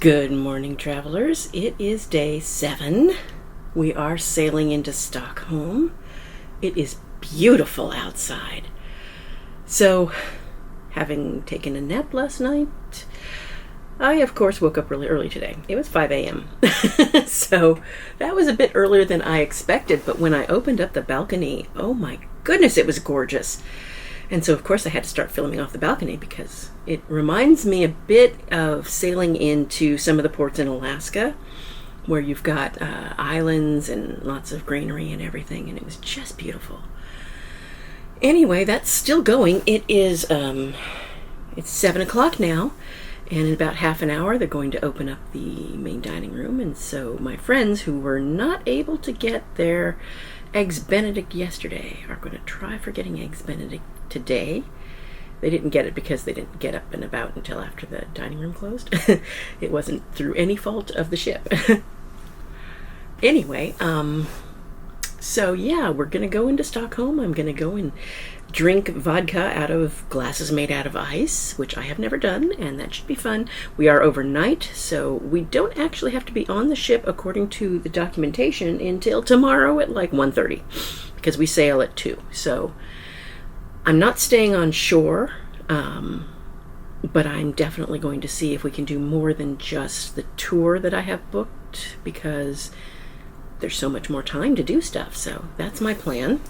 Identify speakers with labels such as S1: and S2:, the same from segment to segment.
S1: Good morning, travelers. It is day 7. We are sailing into Stockholm. It is beautiful outside. So, having taken a nap last night, I, of course, woke up really early today. It was 5 a.m. So, that was a bit earlier than I expected, but when I opened up the balcony, oh my goodness, it was gorgeous. And so, of course, I had to start filming off the balcony because it reminds me a bit of sailing into some of the ports in Alaska where you've got islands and lots of greenery and everything, and it was just beautiful. Anyway, that's still going. It's 7 o'clock now, and in about half an hour, they're going to open up the main dining room, and so my friends who were not able to get their Eggs Benedict yesterday are going to try for getting Eggs Benedict today. They didn't get it because they didn't get up and about until after the dining room closed. It wasn't through any fault of the ship. Anyway, so yeah, we're going to go into Stockholm. I'm going to go and drink vodka out of glasses made out of ice, which I have never done, and that should be fun. We are overnight, so we don't actually have to be on the ship according to the documentation until tomorrow at like 1:30, because we sail at 2. So I'm not staying on shore, but I'm definitely going to see if we can do more than just the tour that I have booked, because there's so much more time to do stuff. So that's my plan.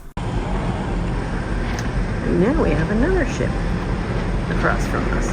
S1: And now we have another ship across from us.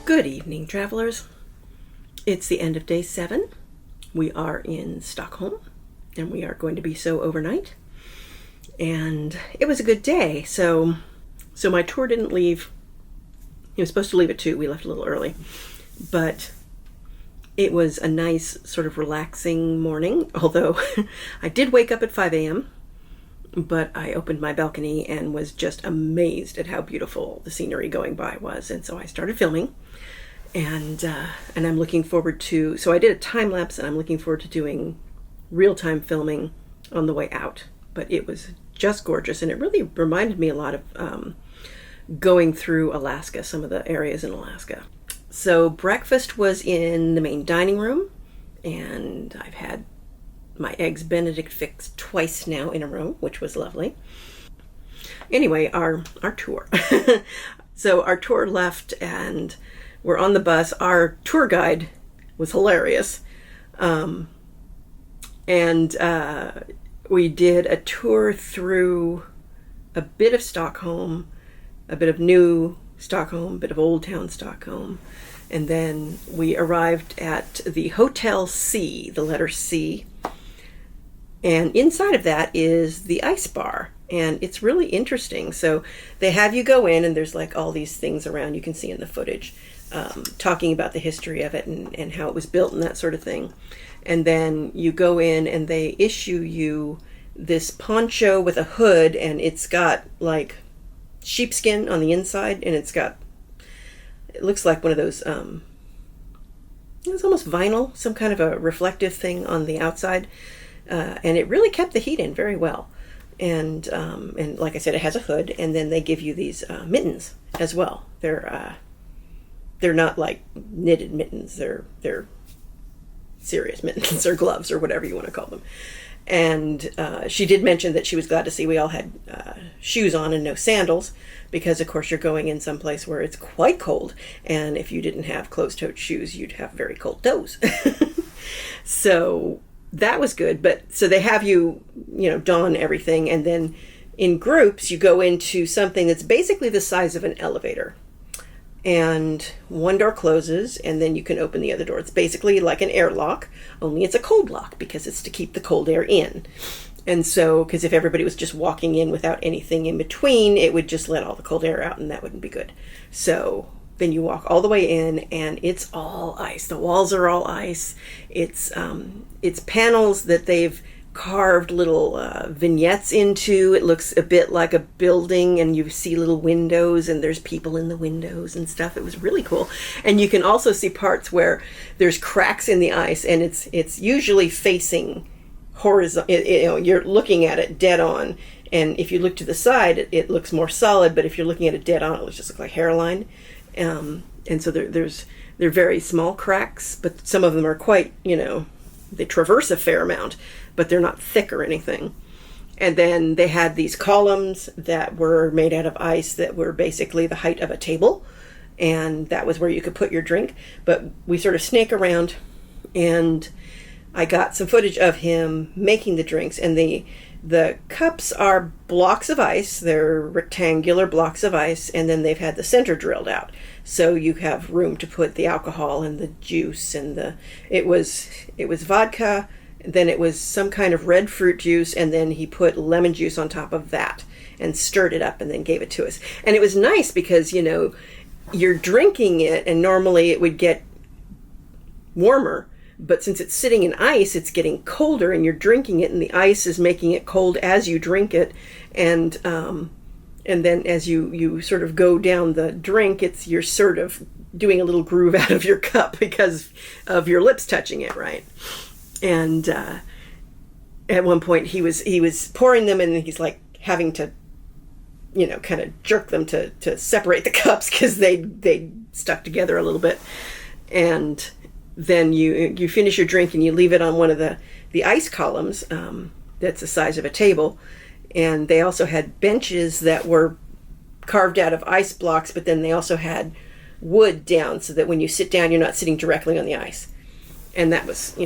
S1: Good evening, travelers. It's the end of day 7. We are in Stockholm, and we are going to be so overnight. And it was a good day. So my tour didn't leave. He was supposed to leave at 2. We left a little early. But it was a nice sort of relaxing morning, although I did wake up at 5 a.m., but I opened my balcony and was just amazed at how beautiful the scenery going by was. And so I started filming. And I'm looking forward to, so I did a time lapse, and I'm looking forward to doing real-time filming on the way out. But it was just gorgeous, and it really reminded me a lot of going through Alaska, some of the areas in Alaska. So breakfast was in the main dining room, and I've had my eggs Benedict fixed twice now in a row, which was lovely. Anyway, our tour. So our tour left, and we're on the bus. Our tour guide was hilarious. We did a tour through a bit of Stockholm, a bit of new Stockholm, a bit of Old Town Stockholm. And then we arrived at the Hotel C, the letter C. And inside of that is the IceBar. And it's really interesting. So they have you go in, and there's like all these things around you can see in the footage, talking about the history of it and how it was built and that sort of thing. And then you go in, and they issue you this poncho with a hood, and it's got like sheepskin on the inside, and it looks like one of those, it's almost vinyl, some kind of a reflective thing on the outside. And it really kept the heat in very well. And like I said, it has a hood, and then they give you these mittens as well. They're not like knitted mittens. They're serious mittens or gloves or whatever you want to call them. And she did mention that she was glad to see we all had shoes on and no sandals, because of course you're going in someplace where it's quite cold, and if you didn't have closed-toed shoes, you'd have very cold toes. So that was good. But so they have you, don everything, and then in groups you go into something that's basically the size of an elevator. And one door closes, and then you can open the other door. It's basically like an airlock, only it's a cold lock, because it's to keep the cold air in. And so, because if everybody was just walking in without anything in between, it would just let all the cold air out, and that wouldn't be good. So then you walk all the way in, and it's all ice. The walls are all ice. It's panels that they've carved little vignettes into. It looks a bit like a building, and you see little windows, and there's people in the windows and stuff. It was really cool. And you can also see parts where there's cracks in the ice, and it's usually facing horizontal. You're looking at it dead on, and if you look to the side, it looks more solid, but if you're looking at it dead on, it just looks like hairline. And so they're very small cracks, but some of them are quite, they traverse a fair amount, but they're not thick or anything. And then they had these columns that were made out of ice that were basically the height of a table, and that was where you could put your drink. But we sort of snake around, and I got some footage of him making the drinks, and the cups are blocks of ice. They're rectangular blocks of ice, and then they've had the center drilled out, so you have room to put the alcohol and the juice, and it was vodka, then it was some kind of red fruit juice, and then he put lemon juice on top of that and stirred it up and then gave it to us. And it was nice because you're drinking it, and normally it would get warmer, but since it's sitting in ice, it's getting colder, and you're drinking it, and the ice is making it cold as you drink it. And then as you sort of go down the drink, you're sort of doing a little groove out of your cup because of your lips touching it, right? And at one point he was pouring them, and he's like having to, kind of jerk them to separate the cups because they stuck together a little bit. And then you finish your drink, and you leave it on one of the ice columns that's the size of a table. And they also had benches that were carved out of ice blocks, but then they also had wood down so that when you sit down, you're not sitting directly on the ice. And that was,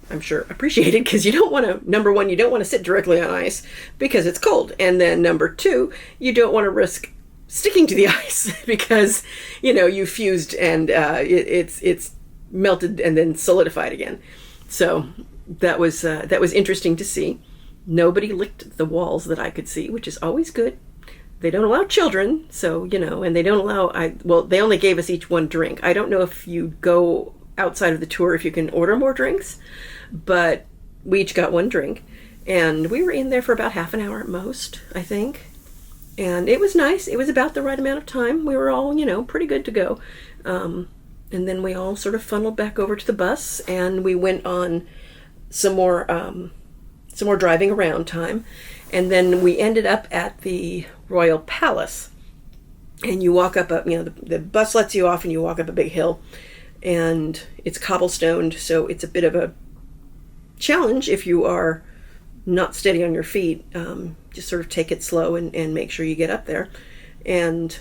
S1: I'm sure appreciated, because you don't want to, number one, you don't want to sit directly on ice because it's cold. And then number two, you don't want to risk sticking to the ice because, you fused and it's melted and then solidified again. So that was interesting to see. Nobody licked the walls that I could see, which is always good. They don't allow children, so, and they don't allow, they only gave us each one drink. I don't know if you go outside of the tour, if you can order more drinks, but we each got one drink. And we were in there for about half an hour at most, I think. And it was nice. It was about the right amount of time. We were all, pretty good to go. And then we all sort of funneled back over to the bus, and we went on some more driving around time. And then we ended up at the Royal Palace. And you walk up, the bus lets you off and you walk up a big hill. And it's cobblestoned, so it's a bit of a challenge if you are not steady on your feet. Just sort of take it slow and make sure you get up there. And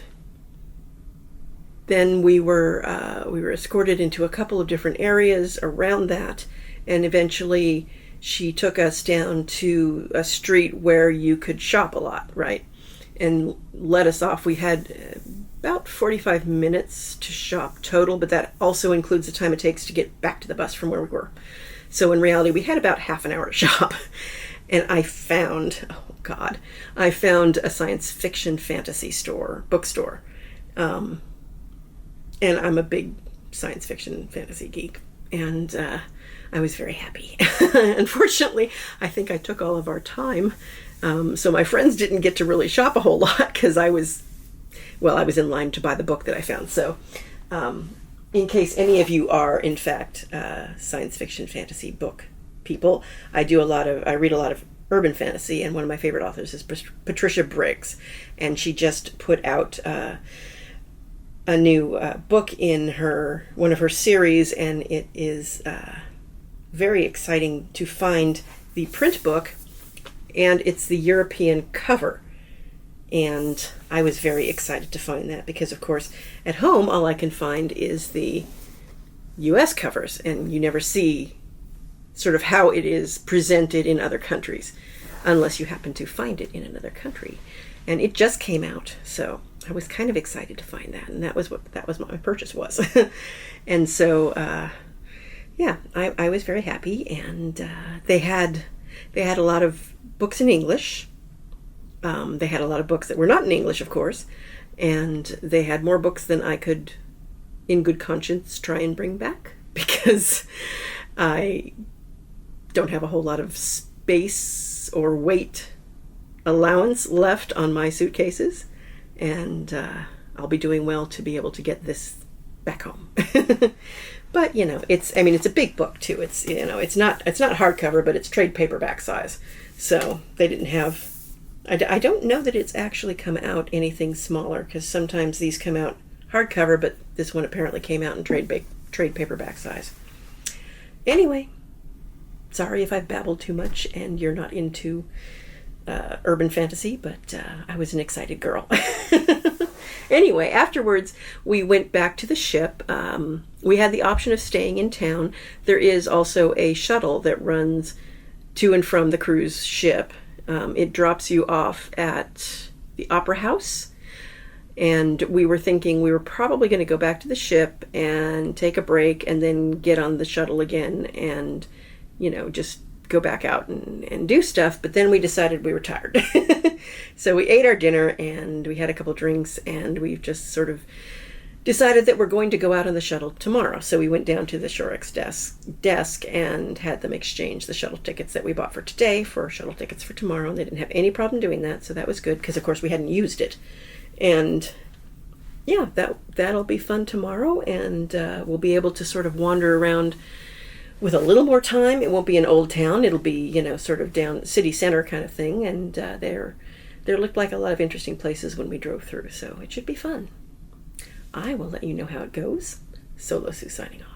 S1: then we were escorted into a couple of different areas around that, and eventually she took us down to a street where you could shop a lot, right? And let us off. We had about 45 minutes to shop total, but that also includes the time it takes to get back to the bus from where we were. So in reality, we had about half an hour to shop. And I found a science fiction fantasy bookstore. And I'm a big science fiction fantasy geek. And I was very happy. Unfortunately, I think I took all of our time. So my friends didn't get to really shop a whole lot because I was in line to buy the book that I found. So in case any of you are, in fact, science fiction fantasy book people, I read a lot of urban fantasy, and one of my favorite authors is Patricia Briggs, and she just put out a new book in one of her series, and it is very exciting to find the print book, and it's the European cover. And I was very excited to find that because, of course, at home all I can find is the US covers, and you never see sort of how it is presented in other countries unless you happen to find it in another country. And it just came out, so I was kind of excited to find that, and that was what my purchase was. And so I was very happy, and they had a lot of books in English. They had a lot of books that were not in English, of course, and they had more books than I could, in good conscience, try and bring back, because I don't have a whole lot of space or weight allowance left on my suitcases, and I'll be doing well to be able to get this back home. But it's a big book too. It's not hardcover, but it's trade paperback size. So they didn't have. I don't know that it's actually come out anything smaller, because sometimes these come out hardcover, but this one apparently came out in trade paperback size. Anyway, sorry if I've babbled too much and you're not into urban fantasy, but I was an excited girl. Anyway, afterwards, we went back to the ship. We had the option of staying in town. There is also a shuttle that runs to and from the cruise ship. It drops you off at the Opera House, and we were thinking we were probably going to go back to the ship and take a break and then get on the shuttle again and, just go back out and do stuff. But then we decided we were tired. So we ate our dinner and we had a couple drinks, and we've just sort of decided that we're going to go out on the shuttle tomorrow. So we went down to the Shorex desk and had them exchange the shuttle tickets that we bought for today for shuttle tickets for tomorrow. And they didn't have any problem doing that, so that was good, because of course we hadn't used it. And yeah, that'll be fun tomorrow, and we'll be able to sort of wander around with a little more time. It won't be an old town. It'll be, sort of down city center kind of thing. And there looked like a lot of interesting places when we drove through, so it should be fun. I will let you know how it goes. Solo Sue signing off.